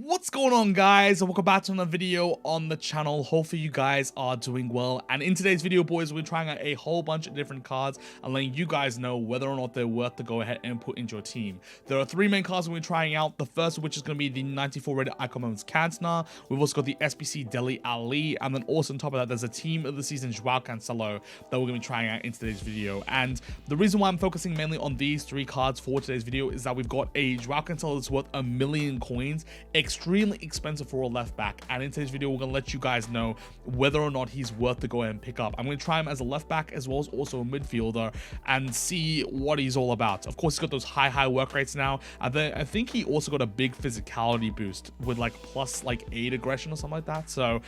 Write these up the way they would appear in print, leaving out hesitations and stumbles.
What's going on, guys? Welcome back to another video on the channel. Hopefully you guys are doing well, and in today's video, boys, we're trying out a whole bunch of different cards and letting you guys know whether or not they're worth to go ahead and put into your team. There are three main cards we're trying out, the first of which is going to be the 94 rated icon moments Cantona. We've also got the FB Dele Alli, and then also on top of that, there's a team of the season Joao Cancelo that we're going to be trying out in today's video. And the reason why I'm focusing mainly on these three cards for today's video is that we've got a Joao Cancelo that's worth 1 million coins, extremely expensive for a left back, and in today's video we're going to let you guys know whether or not he's worth to go ahead and pick up. I'm going to try him as a left back as well as also a midfielder and see what he's all about. Of course, he's got those high work rates now, and then I think he also got a big physicality boost with like plus like 8 aggression or something like that. So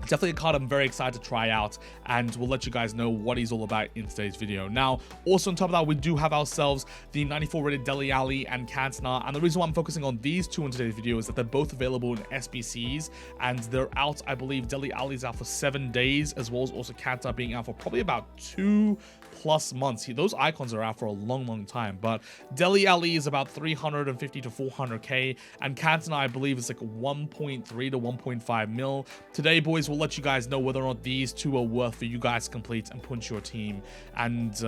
definitely a card I'm very excited to try out, and we'll let you guys know what he's all about in today's video. Now, also on top of that, we do have ourselves the 94 rated Dele Alli and Cantona, and the reason why I'm focusing on these two in today's video is that they're both available in SBCs, and they're out, I believe Dele Alli's out for 7 days, as well as also Cantona being out for probably about 2+ months. Those icons are out for a long time, but Dele Alli is about 350 to 400k, and Cantona, I believe, is like 1.3 to 1.5 mil. Today, boys, we'll let you guys know whether or not these two are worth for you guys to complete and put into your team, and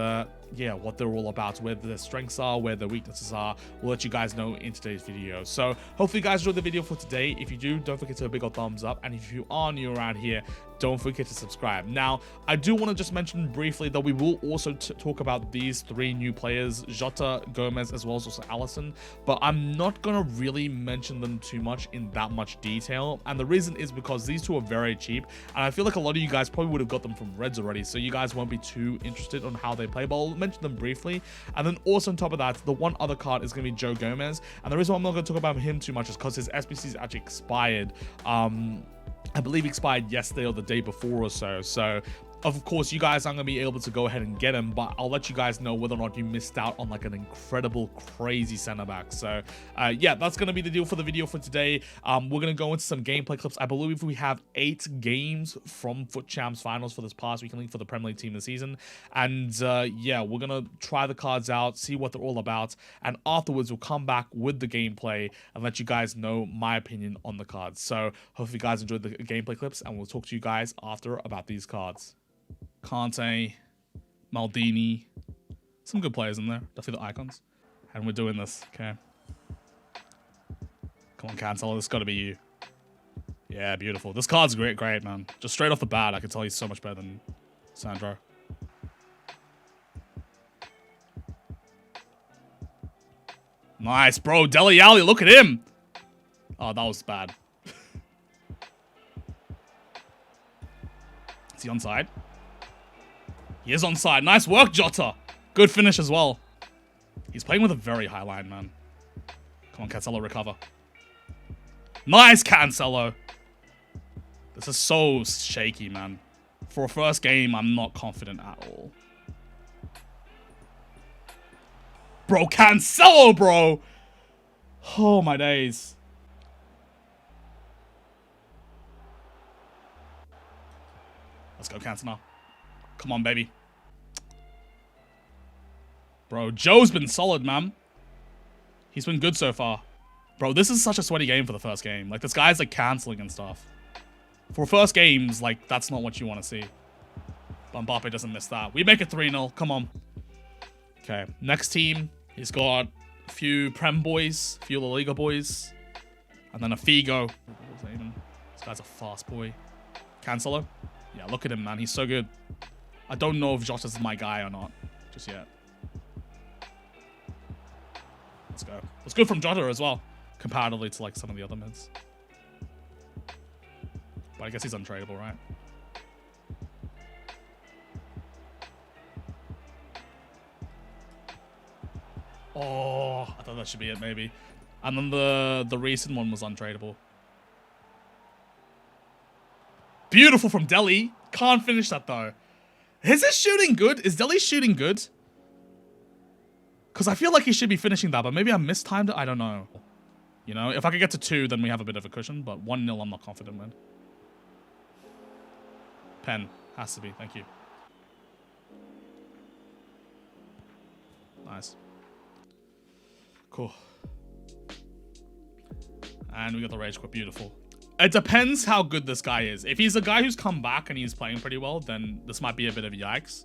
yeah, what they're all about, where their strengths are, where their weaknesses are. We'll let you guys know in today's video. So hopefully you guys enjoyed the video for today. If you do, don't forget to hit a big old thumbs up, and if you are new around here, don't forget to subscribe. Now, I do want to just mention briefly that we will also talk about these three new players, Jota, Gomez, as well as also Alisson, but I'm not going to really mention them too much in that much detail, and the reason is because these two are very cheap, and I feel like a lot of you guys probably would have got them from Reds already, so you guys won't be too interested on how they play, but I'll mention them briefly. And then also on top of that, the one other card is going to be Joe Gomez, and the reason why I'm not going to talk about him too much is because his SBC is actually expired. I believe expired yesterday or the day before or so. So of course you guys aren't going to be able to go ahead and get him, but I'll let you guys know whether or not you missed out on like an incredible crazy center back. So yeah, that's going to be the deal for the video for today. We're going to go into some gameplay clips. I believe we have 8 games from FUT Champs Finals for this past weekend league for the Premier League team this season, and yeah, we're going to try the cards out, see what they're all about, and afterwards we'll come back with the gameplay and let you guys know my opinion on the cards. So hopefully you guys enjoyed the gameplay clips, and we'll talk to you guys after about these cards. Conte, Maldini, some good players in there. Definitely the icons. And we're doing this, okay? Come on, Cancelo, this has got to be you. Yeah, beautiful. This card's great, man. Just straight off the bat, I can tell he's so much better than Sandro. Nice, bro. Dele Alli, look at him. Oh, that was bad. Is he onside? He is onside. Nice work, Jota. Good finish as well. He's playing with a very high line, man. Come on, Cancelo, recover. Nice, Cancelo. This is so shaky, man. For a first game, I'm not confident at all. Bro, Cancelo, bro. Oh, my days. Let's go, Cantona. Come on, baby. Bro, Joe's been solid, man. He's been good so far. Bro, this is such a sweaty game for the first game. Like, this guy's, like, cancelling and stuff. For first games, like, that's not what you want to see. But Mbappe doesn't miss that. We make it 3-0. Come on. Okay, next team. He's got a few Prem boys, a few La Liga boys, and then a Figo. This guy's a fast boy. Cancelo. Yeah, look at him, man. He's so good. I don't know if Jota's my guy or not just yet. Let's go. It's good from Jota as well, comparatively to like some of the other mids. But I guess he's untradeable, right? Oh, I thought that should be it, maybe. And then the recent one was untradeable. Beautiful from Dele. Can't finish that though. Is his shooting good? Is Dele shooting good? Because I feel like he should be finishing that, but maybe I mistimed it. I don't know. You know, if I could get to 2, then we have a bit of a cushion, but 1-0 I'm not confident with. Pen. Has to be. Thank you. Nice. Cool. And we got the rage quit. Beautiful. It depends how good this guy is. If he's a guy who's come back and he's playing pretty well, then this might be a bit of a yikes.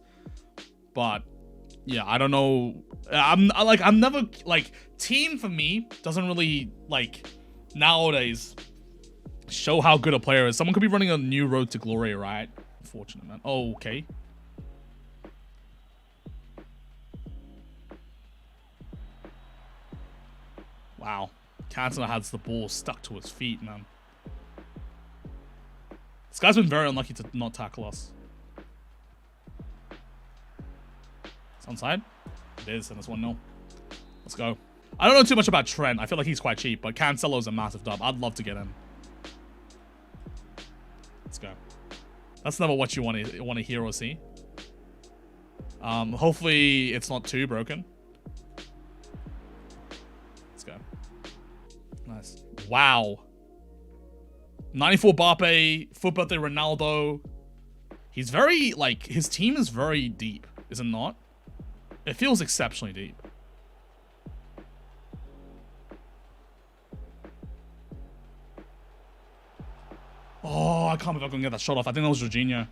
But yeah, I don't know. I'm never like, team for me doesn't really like nowadays show how good a player is. Someone could be running a new road to glory, right? Unfortunate, man. Oh, okay. Wow. Cantona has the ball stuck to his feet, man. This guy's been very unlucky to not tackle us. It's onside? It is, and it's 1-0. Let's go. I don't know too much about Trent. I feel like he's quite cheap, but Cancelo's a massive dub. I'd love to get him. Let's go. That's never what you want to hear or see. Hopefully it's not too broken. Let's go. Nice. Wow. 94 Mbappe, FUT birthday Ronaldo. He's very, like, his team is very deep, is it not? It feels exceptionally deep. Oh, I can't believe I couldn't get that shot off. I think that was Jorginho.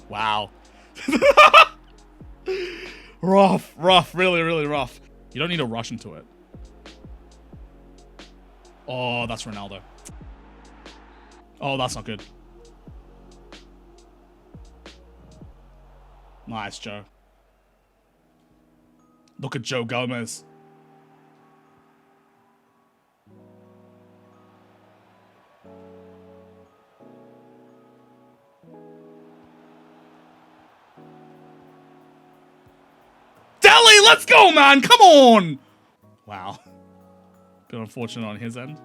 Wow. Rough, really, really rough. You don't need to rush into it. Oh, that's Ronaldo. Oh, that's not good. Nice, Joe. Look at Joe Gomez. Dele, let's go, man. Come on. Wow. Bit unfortunate on his end.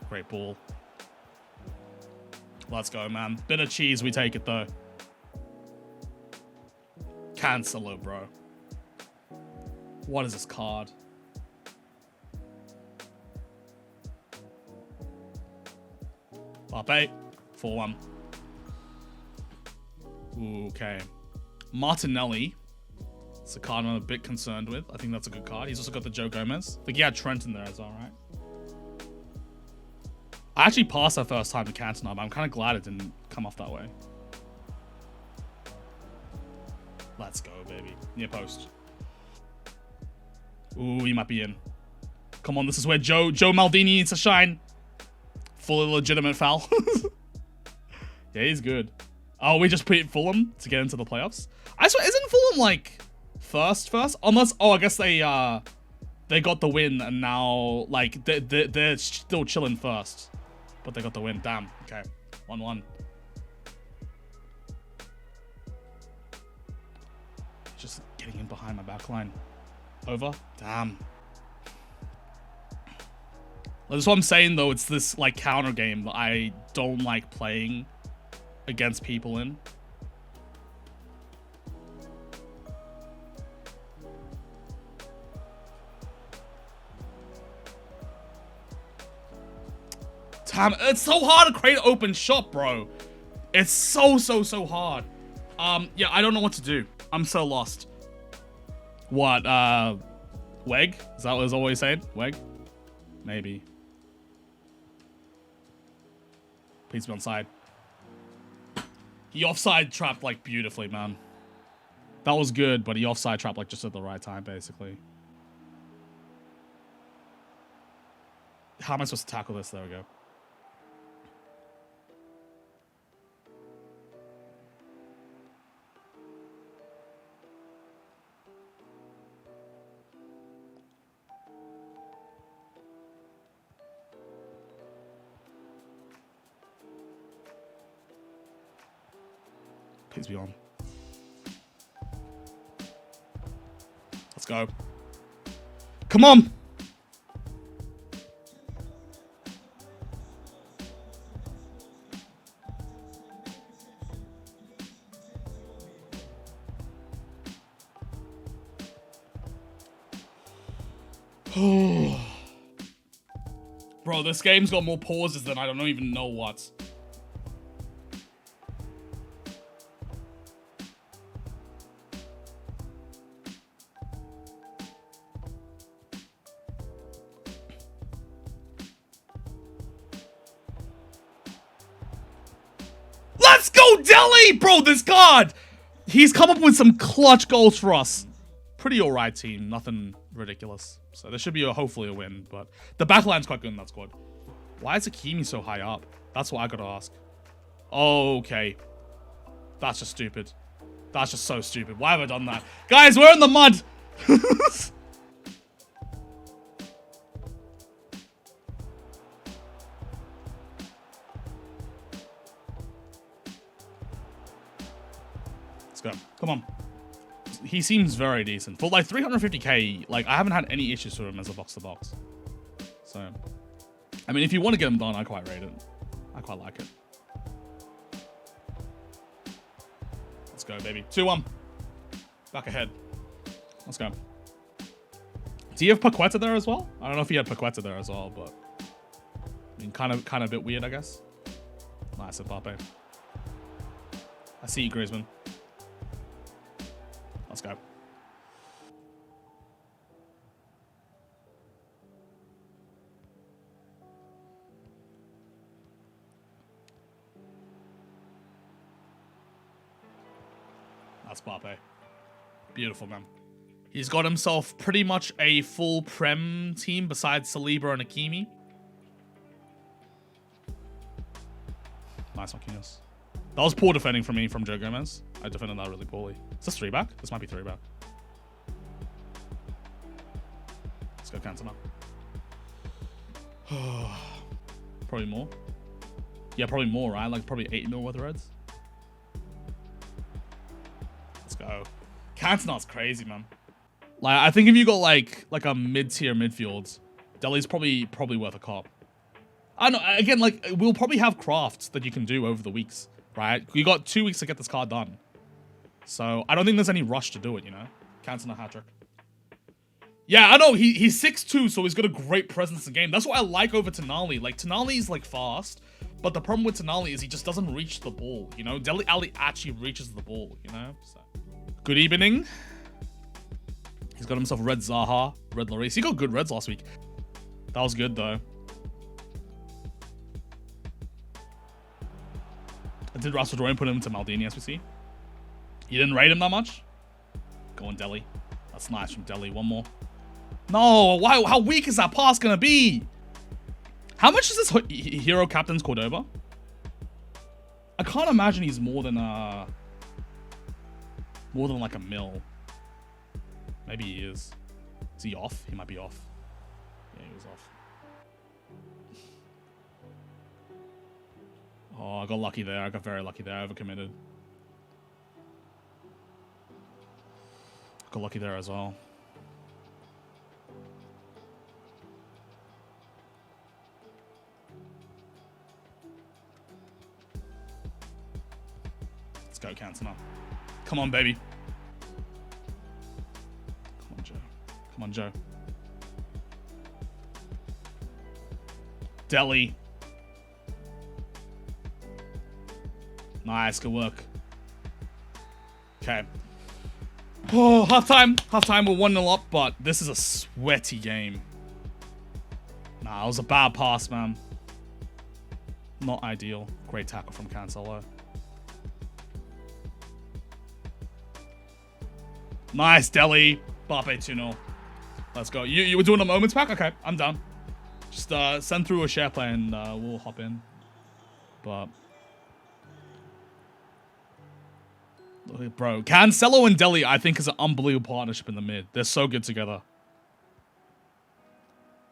Great ball. Let's go, man. Bit of cheese, we take it, though. Cancelo, bro. What is this card? Mbappe. 4-1. Okay. Martinelli. It's a card I'm a bit concerned with. I think that's a good card. He's also got the Joe Gomez. I think he had Trent in there as well, right? I actually passed that first time to Cantona, but I'm kind of glad it didn't come off that way. Let's go, baby. Near post. Ooh, he might be in. Come on, this is where Joe Maldini needs to shine. Fully legitimate foul. Yeah, he's good. Oh, we just put Fulham to get into the playoffs. I swear, isn't Fulham like first? Unless, oh, I guess they got the win and now like they're still chilling first, but they got the win. Damn. Okay, 1-1. Just getting in behind my back line. Over. Damn. That's what I'm saying though. It's this like counter game that I don't like playing against people in. Damn, it's so hard to create an open shot, bro. It's so hard. Yeah, I don't know what to do. I'm so lost. What, Weg? Is that what it's always saying? Weg? Maybe. Please be onside. He offside trapped like beautifully, man. That was good, but he offside trapped like just at the right time, basically. How am I supposed to tackle this? There we go. Please be on. Let's go. Come on! Bro, this game's got more pauses than I don't even know what. Let's go, Dele! Bro, this card! He's come up with some clutch goals for us. Pretty alright team. Nothing ridiculous. So there should be hopefully a win. But the backline's quite good in that squad. Why is Hakimi so high up? That's what I gotta ask. Okay. That's just stupid. That's just so stupid. Why have I done that? Guys, we're in the mud! Let's go. Come on. He seems very decent. For like 350k, like I haven't had any issues with him as a box-to-box. So, I mean, if you want to get him done, I quite rate it. I quite like it. Let's go, baby. 2-1. Back ahead. Let's go. Do you have Paqueta there as well? I don't know if he had Paqueta there as well, but I mean, kind of a bit weird, I guess. Nice, Mbappe. I see you, Griezmann. Let's go. That's Mbappe. Beautiful, man. He's got himself pretty much a full Prem team besides Saliba and Hakimi. Nice, Marquinhos. That was poor defending from me from Joe Gomez. I defended that really poorly. Is this 3-back? This might be 3-back. Let's go Cantona. Probably more. Yeah, probably more, right? Like probably 8 mil worth of reds. Let's go. Cantona's crazy, man. Like, I think if you got like a mid-tier midfield, Dele's probably worth a cop. I don't know. Again, like we'll probably have crafts that you can do over the weeks, right? You got 2 weeks to get this card done, so I don't think there's any rush to do it. You know, Cantona hat trick. Yeah, I know he's 6'2", so he's got a great presence in the game. That's what I like over Tonali. Like Tonali's like fast, but the problem with Tonali is he just doesn't reach the ball. You know, Dele Alli actually reaches the ball. You know, so good evening. He's got himself red Zaha, red Lloris. He got good reds last week. That was good though. Did Russell Dorian put him to Maldini, as we see? You didn't rate him that much? Go on, Dele. That's nice from Dele. One more. No, why? How weak is that pass gonna be? How much is this hero captain's Cordoba? I can't imagine he's more than like a mil. Maybe he is. Is he off? He might be off. Yeah, he was off. Oh, I got lucky there. I got very lucky there. I overcommitted. Got lucky there as well. Let's go, Cantona. Come on, baby. Come on, Joe. Come on, Joe. Dele. Nice, good work. Okay. Oh, halftime. Halftime, we're 1-0 up, but this is a sweaty game. Nah, it was a bad pass, man. Not ideal. Great tackle from Cancelo. Nice, Dele. Mbappe 2-0. Let's go. You were doing a moments pack? Okay, I'm done. Just send through a share play and we'll hop in. But... bro, Cancelo and Dele, I think, is an unbelievable partnership in the mid. They're so good together.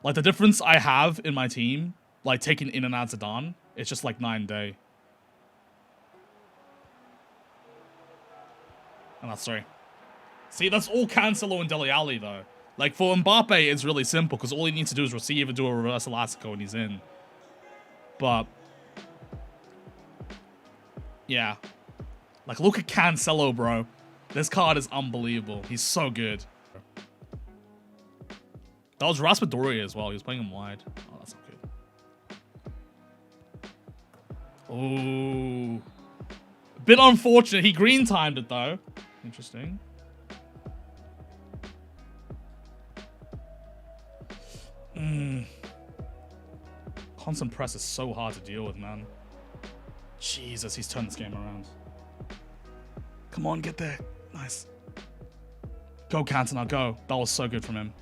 Like, the difference I have in my team, like, taking in and out Zidane, it's just like 9 day. And that's 3. See, that's all Cancelo and Dele Alli, though. Like, for Mbappe, it's really simple, because all he needs to do is receive and do a reverse elastico and he's in. But... yeah. Like, look at Cancelo, bro. This card is unbelievable. He's so good. That was Raspadori as well. He was playing him wide. Oh, that's not good. Oh. A bit unfortunate. He green timed it, though. Interesting. Constant press is so hard to deal with, man. Jesus, he's turned this game around. Come on, get there. Nice. Go, Cantona, go. That was so good from him.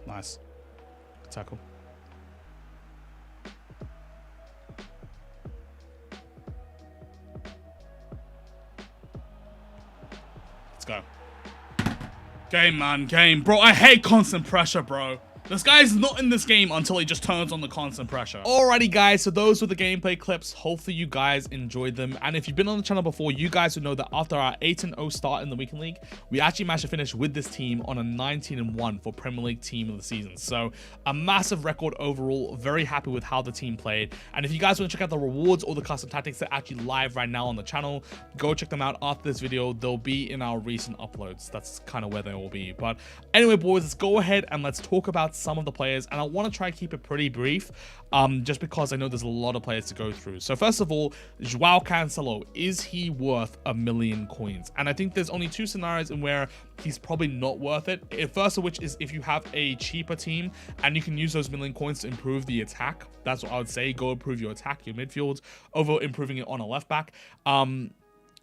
Nice. Good tackle. Let's go. Game, man. Game. Bro, I hate constant pressure, bro. This guy's not in this game until he just turns on the constant pressure. Alrighty, guys, so those were the gameplay clips. Hopefully you guys enjoyed them. And if you've been on the channel before, you guys would know that after our 8-0 start in the weekend league, we actually managed to finish with this team on a 19-1 for Premier League team of the season. So a massive record overall. Very happy with how the team played. And if you guys want to check out the rewards or the custom tactics that are actually live right now on the channel, go check them out after this video. They'll be in our recent uploads. That's kind of where they will be. But anyway, boys, let's go ahead and let's talk about some of the players, and I want to try to keep it pretty brief, just because I know there's a lot of players to go through. So first of all, Joao Cancelo, is he worth 1 million coins? And I think there's only two scenarios in where he's probably not worth it. First of which is if you have a cheaper team and you can use those 1 million coins to improve the attack. That's what I would say. Go improve your attack, your midfield, over improving it on a left back.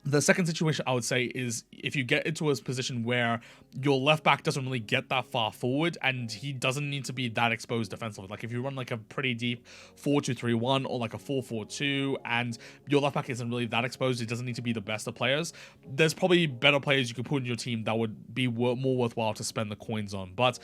The second situation I would say is if you get into a position where your left back doesn't really get that far forward and he doesn't need to be that exposed defensively. Like if you run like a pretty deep 4-2-3-1 or like a 4-4-2 and your left back isn't really that exposed, it doesn't need to be the best of players. There's probably better players you could put in your team that would be more worthwhile to spend the coins on. But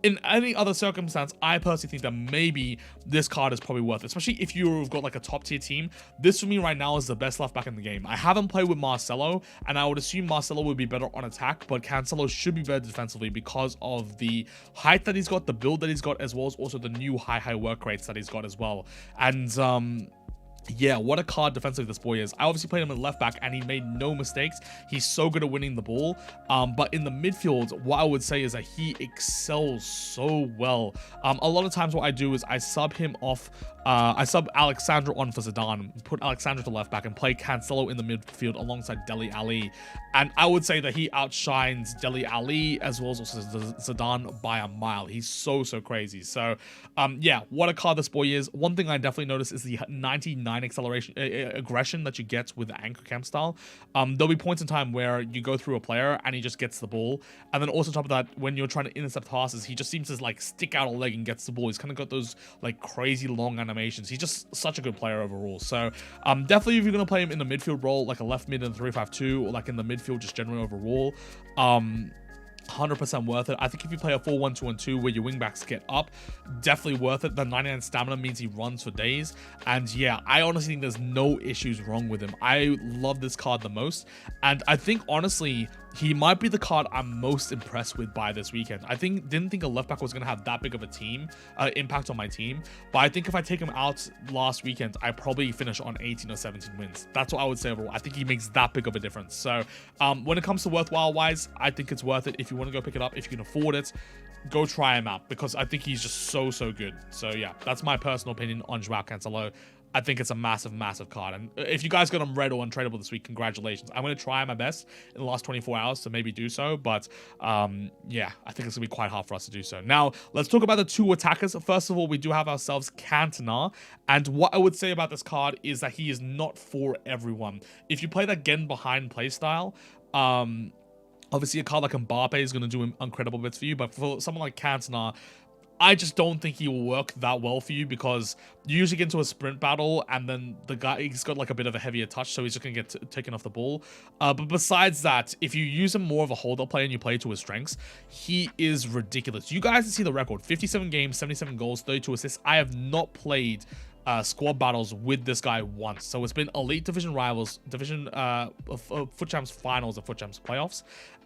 in any other circumstance, I personally think that maybe this card is probably worth it, especially if you've got like a top tier team. This for me right now is the best left back in the game. I haven't played with Marcelo, and I would assume Marcelo would be better on attack, but Cancelo should be better defensively because of the height that he's got, the build that he's got, as well as also the new high work rates that he's got as well. And yeah, what a card defensively this boy is. I obviously played him at left back and he made no mistakes. He's so good at winning the ball. But in the midfield, what I would say is that he excels so well. A lot of times what I do is I sub him off. I sub Alexandra on for Zidane, put Alexandra to left back and play Cancelo in the midfield alongside Dele Alli. And I would say that he outshines Dele Alli as well as also Zidane by a mile. He's so crazy. So yeah, what a card this boy is. One thing I definitely noticed is the 99 acceleration aggression that you get with the anchor cam style. There'll be points in time where you go through a player and he just gets the ball, and then also on top of that, when you're trying to intercept passes, he just seems to like stick out a leg and gets the ball. He's kind of got those like crazy long animations. He's just such a good player overall. So definitely if you're gonna play him in the midfield role, like a left mid in 3-5-2, or like in the midfield just generally overall, 100% worth it. I think if you play a 4-1-2-1-2 where your wingbacks get up, definitely worth it. The 99 stamina means he runs for days. And yeah, I honestly think there's no issues wrong with him. I love this card the most. And I think honestly, he might be the card I'm most impressed with by this weekend. I didn't think a left back was going to have that big of a team impact on my team. But I think if I take him out last weekend, I probably finish on 18 or 17 wins. That's what I would say overall. I think he makes that big of a difference. So when it comes to worthwhile wise, I think it's worth it. If you want to go pick it up, if you can afford it, go try him out because I think he's just so good. So yeah, that's my personal opinion on Joao Cancelo. I think it's a massive card. And if you guys got him red or untradeable this week, congratulations. I'm going to try my best in the last 24 hours to maybe do so. But yeah, I think it's going to be quite hard for us to do so. Now, let's talk about the two attackers. First of all, we do have ourselves Cantona. And what I would say about this card is that he is not for everyone. If you play that Gen behind playstyle, obviously a card like Mbappe is going to do incredible bits for you. But for someone like Cantona, I just don't think he will work that well for you because you usually get into a sprint battle and then the guy, he's got like a bit of a heavier touch, so he's just going to get taken off the ball. But besides that, if you use him more of a hold-up player and you play to his strengths, he is ridiculous. You guys see the record, 57 games, 77 goals, 32 assists. I have not played squad battles with this guy once. So it's been Elite Division Rivals, FUT Champs Finals and FUT Champs Playoffs.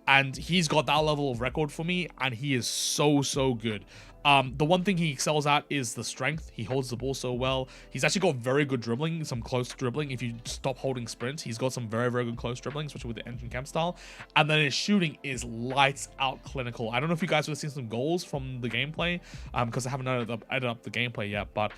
And he's got that level of record for me, and he is so good. The one thing he excels at is the strength. He holds the ball so well. He's actually got very good dribbling, some close dribbling. If you stop holding sprint, he's got some very good close dribbling, especially with the engine cam style. And then his shooting is lights out clinical. I don't know if you guys would have seen some goals from the gameplay, because I haven't edited up the gameplay yet, but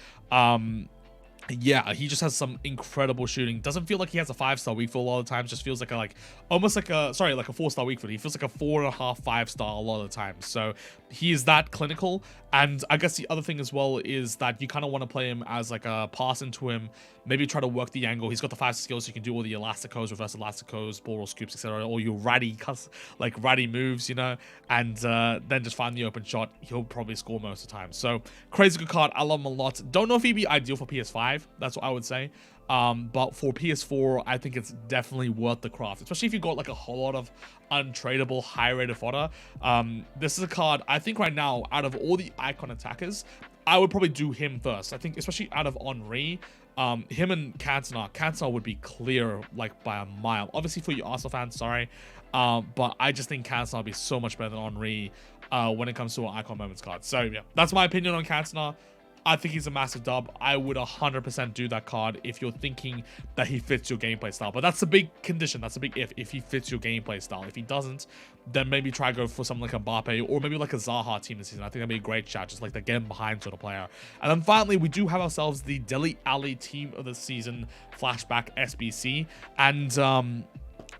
Yeah, he just has some incredible shooting. Doesn't feel like he has a 5-star weak foot a lot of times. Just feels like almost like a 4-star weak foot. He feels like a 4.5, 5-star a lot of the time. So he is that clinical. And I guess the other thing as well is that you kind of want to play him as like a pass into him. Maybe try to work the angle. He's got the 5 skills. So you can do all the elasticos, reverse elasticos, ball roll scoops, etc. All your ratty moves, you know. And then just find the open shot. He'll probably score most of the time. So crazy good card. I love him a lot. Don't know if he'd be ideal for PS5. That's what I would say. But for PS4, I think it's definitely worth the craft, especially if you got like a whole lot of untradeable high-rated fodder. This is a card, I think right now, out of all the icon attackers, I would probably do him first. I think especially out of Henry, him and Cantona would be clear like by a mile. Obviously for you Arsenal fans, sorry. But I just think Cantona would be so much better than Henry when it comes to an icon moments card. So yeah, that's my opinion on Cantona. I think he's a massive dub. I would 100% do that card if you're thinking that he fits your gameplay style. But that's a big condition. That's a big if he fits your gameplay style. If he doesn't, then maybe try to go for something like a Mbappe or maybe like a Zaha team this season. I think that'd be a great shout, just like the get behind sort of player. And then finally, we do have ourselves the Dele Alli team of the season flashback SBC. And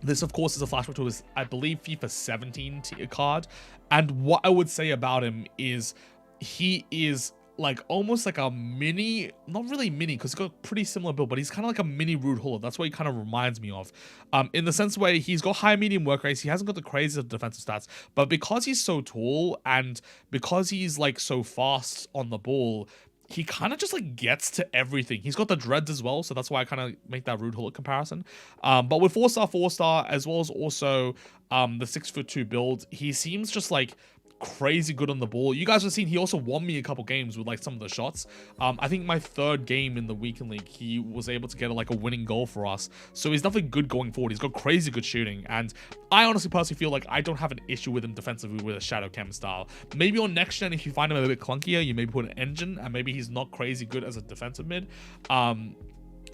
this, of course, is a flashback to his, I believe, FIFA 17 card. And what I would say about him is he is like almost like a mini, not really mini because he's got a pretty similar build, but he's kind of like a mini Rude Huller. That's what he kind of reminds me of, in the sense where he's got high medium work rates. He hasn't got the craziest defensive stats, but because he's so tall and because he's like so fast on the ball, he kind of just like gets to everything. He's got the dreads as well, so that's why I kind of make that Rude Huller comparison. But with 4-star, as well as also the 6'2" build, he seems just like crazy good on the ball. You guys have seen he also won me a couple games with like some of the shots. I think my 3rd game in the weekend league, he was able to get like a winning goal for us. So he's definitely good going forward. He's got crazy good shooting, and I honestly personally feel like I don't have an issue with him defensively with a Shadow Chem style. Maybe on next gen, if you find him a bit clunkier, you maybe put an engine, and maybe he's not crazy good as a defensive mid.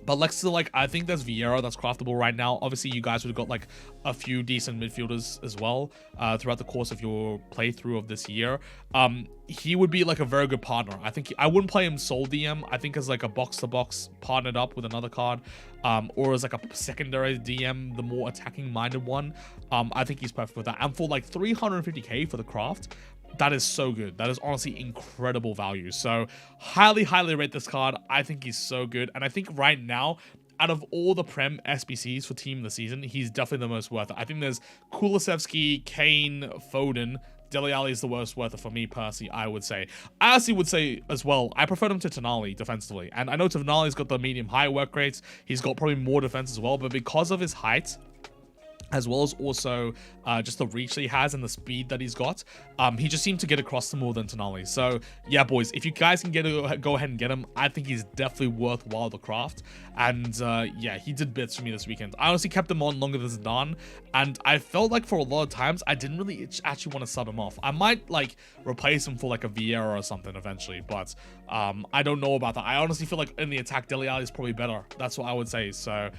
But next to like, I think there's Vieira that's craftable right now. Obviously, you guys would have got like a few decent midfielders as well throughout the course of your playthrough of this year. He would be like a very good partner. I think I wouldn't play him sole DM. I think as like a box-to-box partnered up with another card, or as like a secondary DM, the more attacking-minded one. I think he's perfect for that. And for like 350k for the craft, that is so good. That is honestly incredible value. So highly rate this card. I think he's so good. And I think right now, out of all the Prem SBCs for team of the season, he's definitely the most worth it. I think there's Kulusevski, Kane, Foden. Dele Alli is the worst worth it for me personally, I would say. I actually would say as well, I prefer him to Tonali defensively. And I know Tonali's got the medium-high work rates. He's got probably more defense as well. But because of his height, as well as also just the reach that he has and the speed that he's got, he just seemed to get across them more than Tonali. So yeah, boys, if you guys can go ahead and get him, I think he's definitely worthwhile the craft. And yeah, he did bits for me this weekend. I honestly kept him on longer than Zidane, and I felt like for a lot of times I didn't really actually want to sub him off. I might like replace him for like a Vieira or something eventually, but I don't know about that. I honestly feel like in the attack, Dele Alli is probably better. That's what I would say. So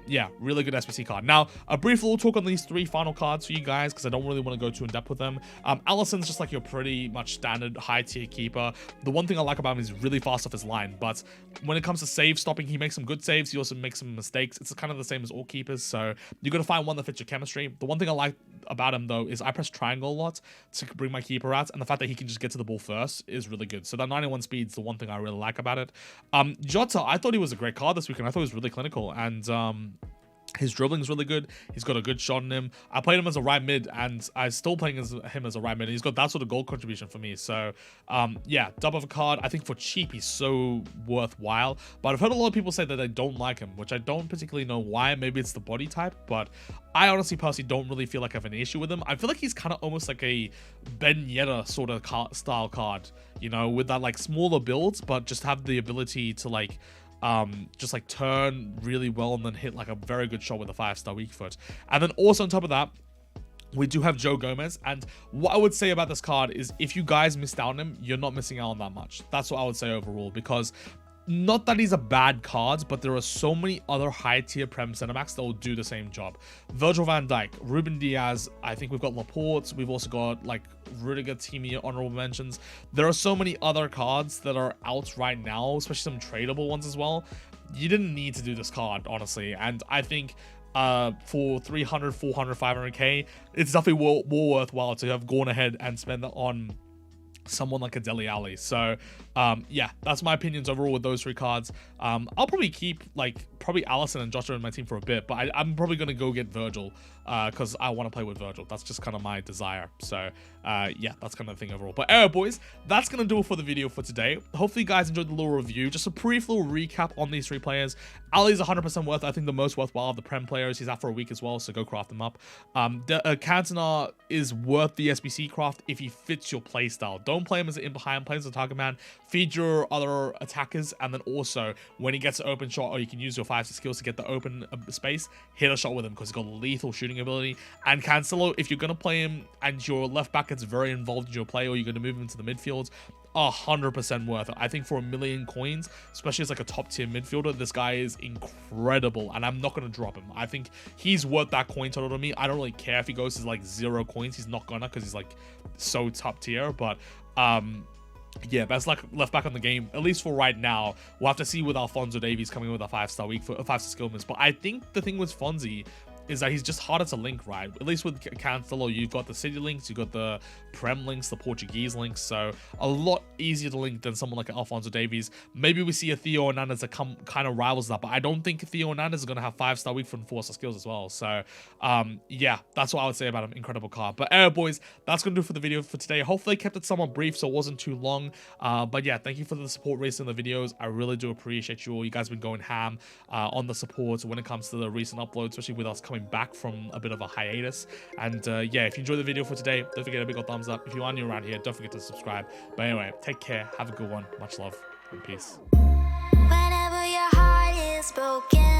yeah, really good SBC card. Now, a brief little talk on these 3 final cards for you guys, because I don't really want to go too in depth with them. Alisson's just like your pretty much standard high tier keeper. The one thing I like about him is he's really fast off his line, but when it comes to save stopping, he makes some good saves. He also makes some mistakes. It's kind of the same as all keepers, so you got to find one that fits your chemistry. The one thing I like about him though is I press triangle a lot to bring my keeper out, and the fact that he can just get to the ball first is really good. So that 91 speed is the one thing I really like about it. Jota, I thought he was a great card this weekend. I thought he was really clinical, and his dribbling is really good. He's got a good shot in him. I played him as a right mid, and I'm still playing him as a right mid. He's got that sort of goal contribution for me. So, yeah, dub of a card. I think for cheap, he's so worthwhile. But I've heard a lot of people say that they don't like him, which I don't particularly know why. Maybe it's the body type, but I honestly personally don't really feel like I have an issue with him. I feel like he's kind of almost like a Ben Yedder sort of style card, you know, with that like smaller builds, but just have the ability to like just like turn really well and then hit like a very good shot with a 5-star weak foot. And then also on top of that, we do have Joe Gomez, and what I would say about this card is if you guys missed out on him, you're not missing out on that much. That's what I would say overall, because not that he's a bad card, but there are so many other high-tier Prem center backs that will do the same job. Virgil van Dijk, Ruben Diaz, I think we've got Laporte, we've also got like Rudiger, Timmy, honorable mentions. There are so many other cards that are out right now, especially some tradable ones as well. You didn't need to do this card, honestly, and I think for 300, 400, 500k, it's definitely more worthwhile to have gone ahead and spend that on someone like a Dele Alli. So yeah, that's my opinions overall with those three cards. I'll probably keep like probably Alisson and Jota in my team for a bit, but I'm probably gonna go get Virgil because I want to play with Virgil. That's just kind of my desire. So yeah, that's kind of the thing overall. But anyway, boys, that's gonna do it for the video for today. Hopefully you guys enjoyed the little review, just a brief little recap on these three players. Ali's 100% worth, I think, the most worthwhile of the Prem players. He's out for a week as well, so go craft them up. Cantona is worth the SBC craft if he fits your playstyle. Don't play him as an in behind, play as a target man, feed your other attackers, and then also when he gets an open shot, or you can use your 5 skills to get the open space, hit a shot with him because he's got lethal shooting ability. And Cancelo, if you're going to play him and your left back gets very involved in your play, or you're going to move him into the midfield, 100% worth it. I think for 1,000,000 coins, especially as like a top tier midfielder, this guy is incredible, and I'm not going to drop him. I think he's worth that coin total to me. I don't really care if he goes to like 0 coins. He's not gonna, because he's like so top tier. But yeah, best luck left back on the game, at least for right now. We'll have to see with Alphonso Davies coming with a 5-star week for a 5-star skill miss. But I think the thing with Fonzie is that he's just harder to link, right? At least with Cancelo, you've got the city links, you've got the Prem links, the Portuguese links, so a lot easier to link than someone like Alphonso Davies. Maybe we see a Theo Hernandez that kind of rivals that, but I don't think Theo Hernandez is going to have 5-star week from 4-star skills as well. So yeah, that's what I would say about him. Incredible card. But anyway, boys, that's going to do it for the video for today. Hopefully I kept it somewhat brief so it wasn't too long. But yeah, thank you for the support recently in the videos. I really do appreciate you all. You guys have been going ham on the support when it comes to the recent uploads, especially with us coming back from a bit of a hiatus. And yeah, if you enjoyed the video for today, don't forget a big old thumbs up. If you are new around here, don't forget to subscribe. But anyway, take care, have a good one, much love, and peace. Whenever your heart is broken,